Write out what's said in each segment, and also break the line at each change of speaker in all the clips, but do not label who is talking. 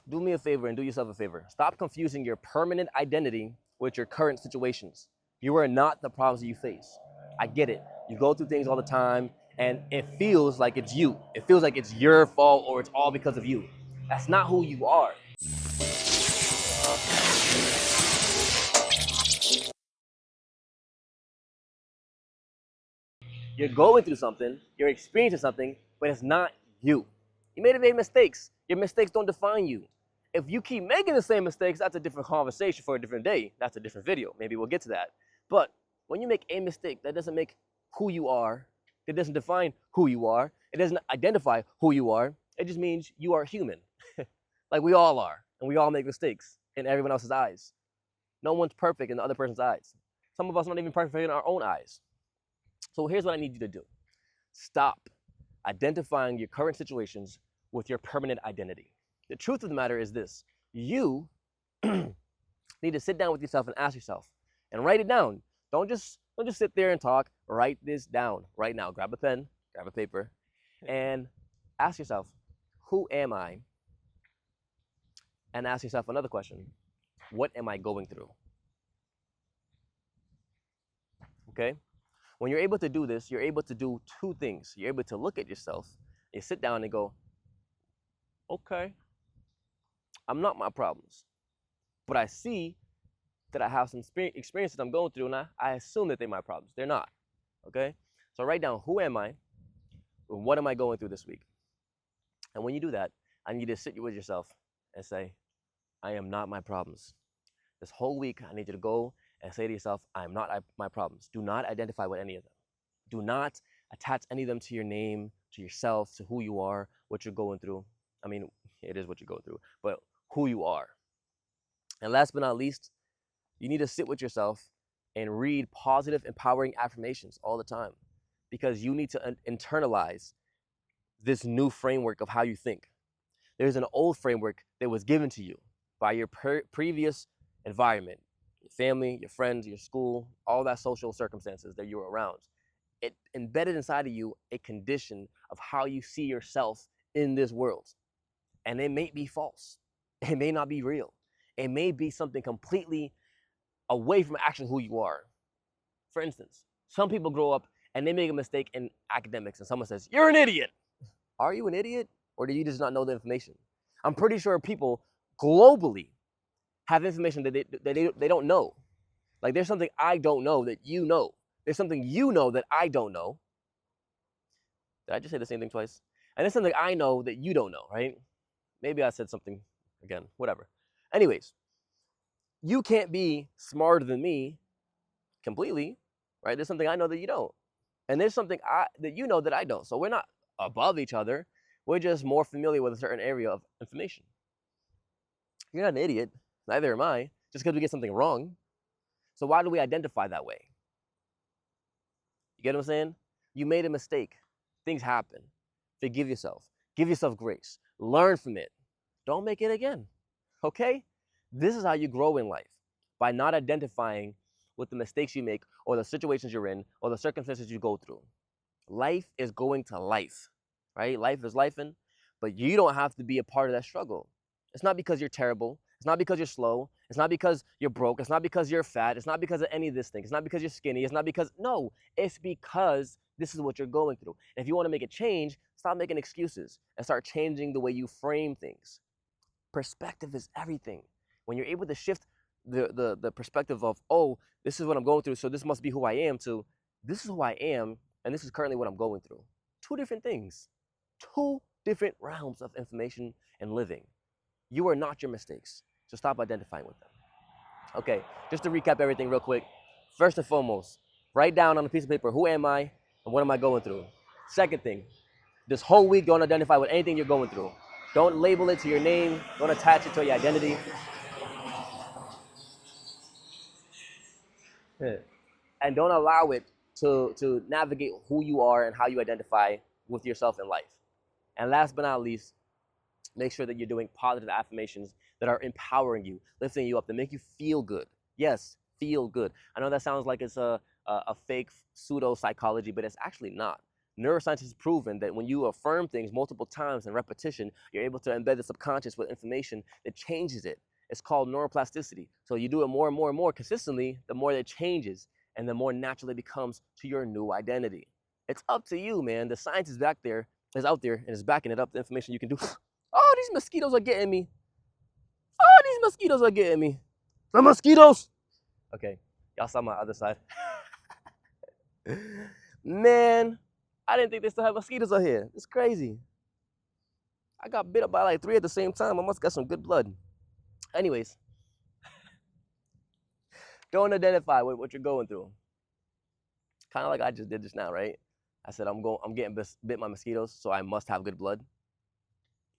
do me a favor and do yourself a favor. Stop confusing your permanent identity with your current situations. You are not the problems that you face. I get it. You go through things all the time, and it feels like it's you. It feels like it's your fault or it's all because of you. That's not who you are. You're going through something, you're experiencing something, but it's not you. You may have made mistakes. Your mistakes don't define you. If you keep making the same mistakes, that's a different conversation for a different day. That's a different video. Maybe we'll get to that. But when you make a mistake, that doesn't make who you are. It doesn't define who you are. It doesn't identify who you are. It just means you are human. Like we all are. And we all make mistakes in everyone else's eyes. No one's perfect in the other person's eyes. Some of us are not even perfect in our own eyes. So here's what I need you to do. Stop identifying your current situations with your permanent identity. The truth of the matter is this. You need to sit down with yourself and ask yourself and write it down. Don't just sit there and talk. Write this down right now. Grab a pen, grab a paper, and ask yourself, who am I? And ask yourself another question. What am I going through? Okay? When you're able to do this, you're able to do two things. You're able to look at yourself, you sit down and go, okay, I'm not my problems, but I see that I have some experiences I'm going through, and I assume that they're my problems. They're not, okay? So write down, who am I, and what am I going through this week? And when you do that, I need you to sit with yourself and say, I am not my problems. This whole week, I need you to go and say to yourself, I am not my problems. Do not identify with any of them. Do not attach any of them to your name, to yourself, to who you are, what you're going through. I mean, it is what you're going through, but who you are. And last but not least, you need to sit with yourself and read positive, empowering affirmations all the time, because you need to internalize this new framework of how you think. There's an old framework that was given to you by your previous environment, your family, your friends, your school, all that social circumstances that you were around. It embedded inside of you a condition of how you see yourself in this world. And it may be false. It may not be real. It may be something completely away from actually who you are. For instance, some people grow up and they make a mistake in academics and someone says, you're an idiot. Are you an idiot? Or do you just not know the information? I'm pretty sure people globally have information that they don't know. Like there's something I don't know that you know. There's something you know that I don't know. Did I just say the same thing twice? And there's something I know that you don't know, right? Maybe I said something again, whatever. Anyways, you can't be smarter than me completely, right? There's something I know that you don't. And there's something that you know that I don't. So we're not above each other. We're just more familiar with a certain area of information. You're not an idiot. Neither am I. Just because we get something wrong. So why do we identify that way? You get what I'm saying? You made a mistake. Things happen. Forgive yourself. Give yourself grace. Learn from it. Don't make it again. Okay? This is how you grow in life. By not identifying with the mistakes you make or the situations you're in or the circumstances you go through. Life is going to life, right? Life is lifing, but you don't have to be a part of that struggle. It's not because you're terrible. It's not because you're slow. It's not because you're broke. It's not because you're fat. It's not because of any of this thing. It's not because you're skinny. It's not because, no, it's because this is what you're going through. And if you want to make a change, stop making excuses and start changing the way you frame things. Perspective is everything. When you're able to shift the perspective of, oh, this is what I'm going through, so this must be who I am, to this is who I am, and this is currently what I'm going through. Two different things. Two different realms of information and living. You are not your mistakes, so stop identifying with them. Okay, just to recap everything real quick. First and foremost, write down on a piece of paper, who am I and what am I going through? Second thing, this whole week, don't identify with anything you're going through. Don't label it to your name. Don't attach it to your identity. And don't allow it to navigate who you are and how you identify with yourself in life. And last but not least, make sure that you're doing positive affirmations that are empowering you, lifting you up, that make you feel good. Yes, feel good. I know that sounds like it's a fake pseudo psychology, but it's actually not. Neuroscience has proven that when you affirm things multiple times in repetition, you're able to embed the subconscious with information that changes it. It's called neuroplasticity. So you do it more and more and more consistently, the more it changes and the more natural it becomes to your new identity. It's up to you, man. The science is back there, is out there, and is backing it up. The information you can do. Oh, these mosquitoes are getting me. Oh, these mosquitoes are getting me. The mosquitoes. Okay, y'all saw my other side. Man, I didn't think they still have mosquitoes out here. It's crazy. I got bit up by like 3 at the same time. I must got some good blood. Anyways, don't identify with what you're going through. Kind of like I just did just now, right? I said I'm getting bit by mosquitoes, so I must have good blood.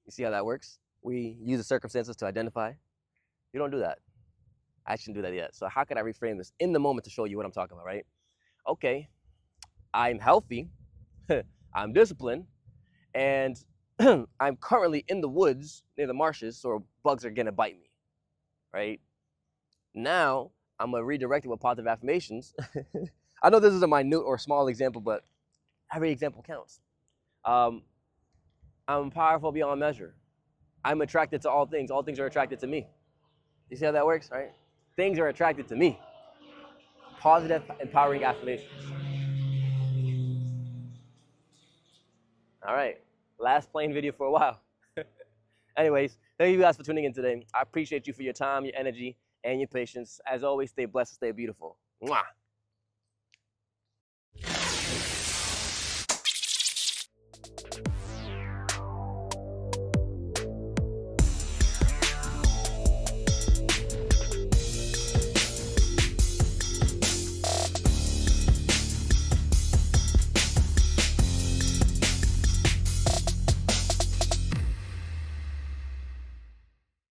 You see how that works? We use the circumstances to identify. You don't do that. I shouldn't do that yet. So how can I reframe this in the moment to show you what I'm talking about, right? Okay, I'm healthy, I'm disciplined, and I'm currently in the woods near the marshes, so bugs are gonna bite me, right? Now, I'm gonna redirect it with positive affirmations. I know this is a minute or small example, but every example counts. I'm powerful beyond measure. I'm attracted to all things are attracted to me. You see how that works, right? Things are attracted to me. Positive, empowering affirmations. All right, last plain video for a while. Anyways, thank you guys for tuning in today. I appreciate you for your time, your energy, and your patience. As always, stay blessed, stay beautiful. Mwah.